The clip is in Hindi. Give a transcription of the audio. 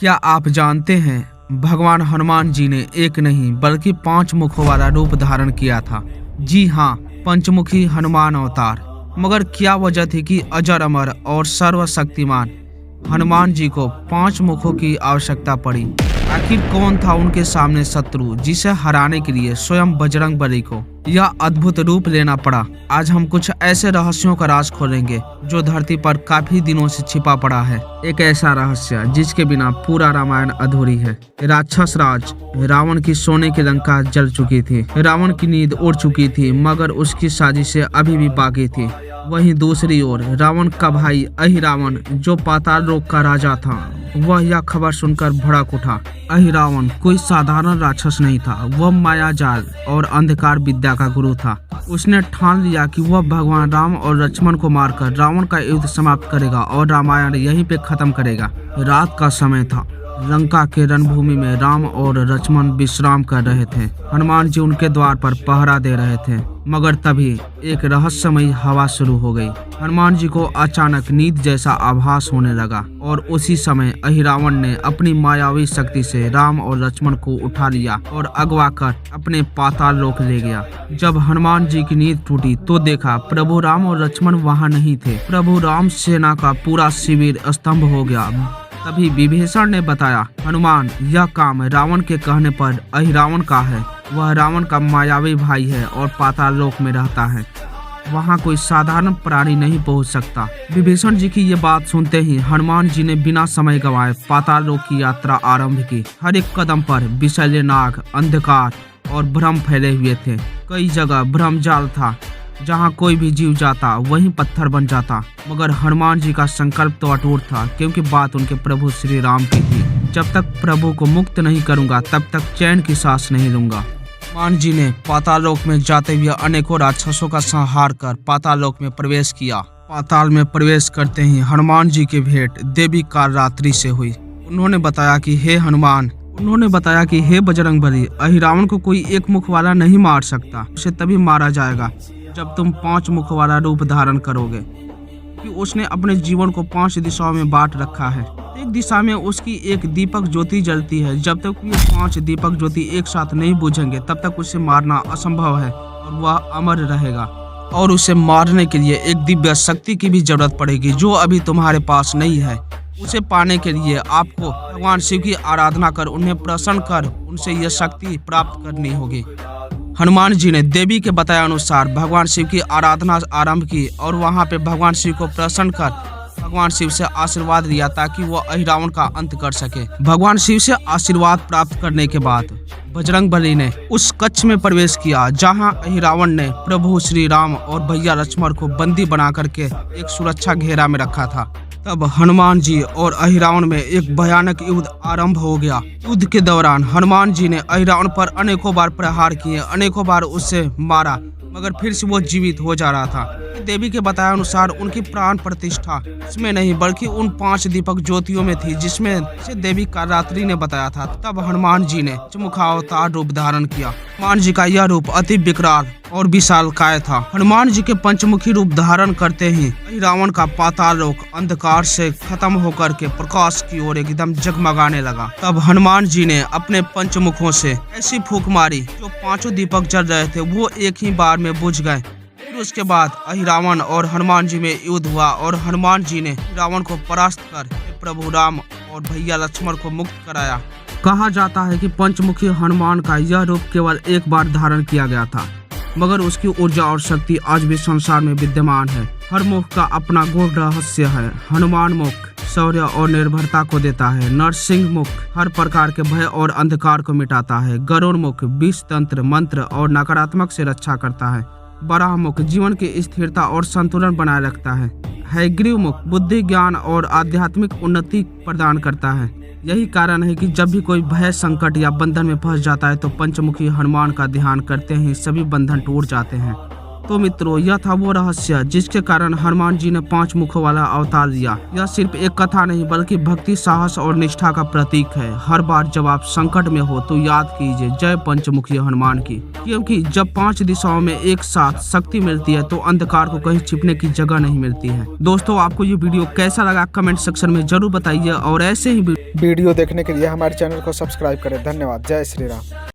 क्या आप जानते हैं भगवान हनुमान जी ने एक नहीं बल्कि 5 मुखों वाला रूप धारण किया था। जी हाँ, पंचमुखी हनुमान अवतार। मगर क्या वजह थी कि अजर अमर और सर्वशक्तिमान हनुमान जी को 5 मुखों की आवश्यकता पड़ी? आखिर कौन था उनके सामने शत्रु जिसे हराने के लिए स्वयं बजरंगबली को यह अद्भुत रूप लेना पड़ा? आज हम कुछ ऐसे रहस्यों का राज खोलेंगे जो धरती पर काफी दिनों से छिपा पड़ा है। एक ऐसा रहस्य जिसके बिना पूरा रामायण अधूरी है। राक्षस राज रावण की सोने की लंका जल चुकी थी। रावण की नींद उड़ चुकी थी, मगर उसकी साजिशें अभी भी बाकी थी। वहीं दूसरी ओर रावण का भाई अहिरावण, जो पाताल लोक का राजा था, वह यह खबर सुनकर भड़क उठा। अहिरावण कोई साधारण राक्षस नहीं था, वह माया जाल और अंधकार विद्या का गुरु था। उसने ठान लिया कि वह भगवान राम और लक्ष्मण को मारकर रावण का युद्ध समाप्त करेगा और रामायण यहीं पे खत्म करेगा। रात का समय था। लंका के रणभूमि में राम और लक्ष्मण विश्राम कर रहे थे। हनुमान जी उनके द्वार पर पहरा दे रहे थे, मगर तभी एक रहस्यमयी हवा शुरू हो गई। हनुमान जी को अचानक नींद जैसा आभास होने लगा और उसी समय अहिरावण ने अपनी मायावी शक्ति से राम और लक्ष्मण को उठा लिया और अगवा कर अपने पाताल लोक ले गया। जब हनुमान जी की नींद टूटी तो देखा प्रभु राम और लक्ष्मण वहां नहीं थे। प्रभु राम सेना का पूरा शिविर स्तंभ हो गया। तभी विभीषण ने बताया, हनुमान, यह काम रावण के कहने पर अहिरावण का है। वह रावण का मायावी भाई है और पाताल लोक में रहता है। वहाँ कोई साधारण प्राणी नहीं पहुँच सकता। विभीषण जी की ये बात सुनते ही हनुमान जी ने बिना समय गंवाए पाताल लोक की यात्रा आरंभ की। हर एक कदम पर विषैले नाग, अंधकार और भ्रम फैले हुए थे। कई जगह भ्रम जाल था, जहाँ कोई भी जीव जाता वहीं पत्थर बन जाता। मगर हनुमान जी का संकल्प तो अटूट था, क्योंकि बात उनके प्रभु श्री राम की थी। जब तक प्रभु को मुक्त नहीं करूंगा तब तक चैन की सांस नहीं लूंगा। हनुमान जी ने पाताल लोक में जाते हुए अनेकों राक्षसों का संहार कर पाताल लोक में प्रवेश किया। पाताल में प्रवेश करते ही हनुमान जी की भेंट देवी कालरात्रि से हुई। उन्होंने बताया कि हे बजरंगबली, अहिरावण को कोई एक मुख वाला नहीं मार सकता। उसे तभी मारा जाएगा जब तुम 5 मुख वाला रूप धारण करोगे। कि उसने अपने जीवन को 5 दिशाओं में बांट रखा है। एक दिशा में उसकी एक दीपक ज्योति जलती है। जब तक ये 5 दीपक ज्योति एक साथ नहीं बुझेंगे तब तक उसे मारना असंभव है और वह अमर रहेगा। और उसे मारने के लिए एक दिव्य शक्ति की भी जरूरत पड़ेगी, जो अभी तुम्हारे पास नहीं है। उसे पाने के लिए आपको भगवान शिव की आराधना कर उन्हें प्रसन्न कर उनसे यह शक्ति प्राप्त करनी होगी। हनुमान जी ने देवी के बताए अनुसार भगवान शिव की आराधना आरंभ की और वहां पे भगवान शिव को प्रसन्न कर भगवान शिव से आशीर्वाद लिया ताकि वो अहिरावण का अंत कर सके। भगवान शिव से आशीर्वाद प्राप्त करने के बाद बजरंगबली ने उस कक्ष में प्रवेश किया जहां अहिरावण ने प्रभु श्री राम और भैया लक्ष्मण को बंदी बना करके एक सुरक्षा घेरा में रखा था। तब हनुमान जी और अहिरावण में एक भयानक युद्ध आरंभ हो गया। युद्ध के दौरान हनुमान जी ने अहिरावण पर अनेकों बार प्रहार किए, अनेकों बार उसे मारा, मगर फिर से वो जीवित हो जा रहा था। देवी के बताए अनुसार उनकी प्राण प्रतिष्ठा इसमें नहीं बल्कि उन 5 दीपक ज्योतियों में थी, जिसमें से देवी कालरात्रि ने बताया था। तब हनुमान जी ने पंचमुखावतार रूप धारण किया। हनुमान जी का यह रूप अति विकराल और विशालकाय था। हनुमान जी के पंचमुखी रूप धारण करते ही रावण का पाताल लोक अंधकार से खत्म होकर के प्रकाश की ओर एकदम जगमगाने लगा। तब हनुमान जी ने अपने पंचमुखों से ऐसी फूंक मारी जो 5 दीपक जल रहे थे वो एक ही बार में बुझ गए। फिर उसके बाद अहिरावण और हनुमान जी में युद्ध हुआ और हनुमान जी ने रावण को परास्त कर प्रभु राम और भैया लक्ष्मण को मुक्त कराया। कहा जाता है कि पंचमुखी हनुमान का यह रूप केवल एक बार धारण किया गया था, मगर उसकी ऊर्जा और शक्ति आज भी संसार में विद्यमान है। हर मुख का अपना गूढ़ रहस्य है। हनुमान मुख शौर्य और निर्भरता को देता है। नरसिंह मुख हर प्रकार के भय और अंधकार को मिटाता है। गरुड़ मुख विष तंत्र मंत्र और नकारात्मक से रक्षा करता है। बराह मुख जीवन की स्थिरता और संतुलन बनाए रखता है। हयग्रीव मुख बुद्धि ज्ञान और आध्यात्मिक उन्नति प्रदान करता है। यही कारण है कि जब भी कोई भय संकट या बंधन में फंस जाता है तो पंचमुखी हनुमान का ध्यान करते ही सभी बंधन टूट जाते हैं। तो मित्रों, यह था वो रहस्य जिसके कारण हनुमान जी ने 5 मुखों वाला अवतार लिया। यह सिर्फ एक कथा नहीं बल्कि भक्ति, साहस और निष्ठा का प्रतीक है। हर बार जब आप संकट में हो तो याद कीजिए जय पंचमुखी हनुमान की, क्योंकि जब 5 दिशाओं में एक साथ शक्ति मिलती है तो अंधकार को कहीं छिपने की जगह नहीं मिलती है। दोस्तों, आपको ये वीडियो कैसा लगा कमेंट सेक्शन में जरूर बताइए और ऐसे ही वीडियो देखने के लिए हमारे चैनल को सब्सक्राइब करें। धन्यवाद। जय श्री राम।